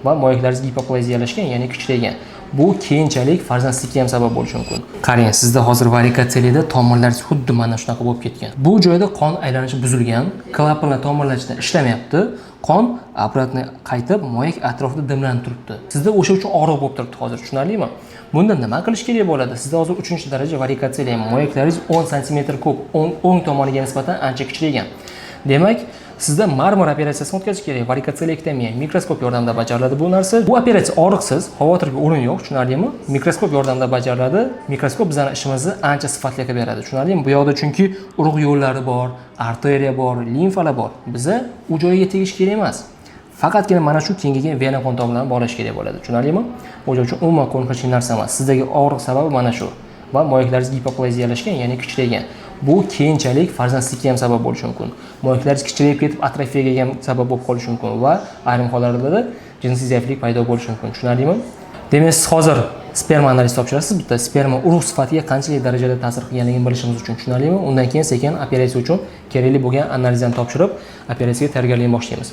va moyaklaringiz gipoplaziyalashgan, ya'ni kichikaygan. Bu keyinchalik farzandsizlikka ham sabab bo'lishi mumkin. Qarang, sizda hozir varikoseliyada tomirlaringiz xuddi mana shunaqa bo'lib ketgan. Bu joyda qon aylanishi buzilgan, klapanlar tomirlarida ishlamayapti. Qon obratni qaytib moyak atrofida dimlanib turibdi. Sizda o'sha uchun og'riq bo'lib turibdi hozir, tushunarlimi? Bunda nima qilish kerak bo'ladi? Sizda hozir 3-daraja varikoseliya, moyaklaringiz 10 sm ko'p, o'ng tomoniga nisbatan ancha kichikaygan. Demak, sizda marmar operatsiyasini o'tkazish kerak. Varikoselektomiya mikroskop yordamida bajariladi bu narsa. Bu operatsiya og'riqsiz, xavotirga o'rin yo'q, tushunarlimi? Mikroskop yordamida bajariladi. Mikroskop bizning ishimizni ancha sifatli qilib beradi, tushunarlimi? Bu yoqda chunki urug' yo'llari bor, arteriya bor, limfalar bor. Biza u joyga tegish kerak emas. Faqatgina mana shu kengaygan vena qon tomirlarini bog'lash kerak bo'ladi, tushunarlimi? O'sha uchun umuman qo'rqinchli narsa emas. Sizdagi og'riq sababi mana shu. Va moyaklaringiz gipoplaziyalashgan, ya'ni kichikaygan. Bu keyinchalik farzandsizlikka ham sabab bo'lishi mumkin. Moyaklaringiz kichikayib ketib, atrofiyaga ham sabab bo'lib qolishi mumkin va ayrim hollarda jinsiy zaiflik paydo bo'lishi mumkin. Tushunarlimi? Demak, siz hozir sperma analiz topshirasiz. Bitta sperma urug' sifatiga qanchalik darajada ta'sir qilganligini bilishimiz uchun, tushunarlimi? Undan keyin sekin operatsiya uchun kerakli bo'lgan analizlarni topshirib, operatsiyaga tayyorgarlikni boshlaymiz.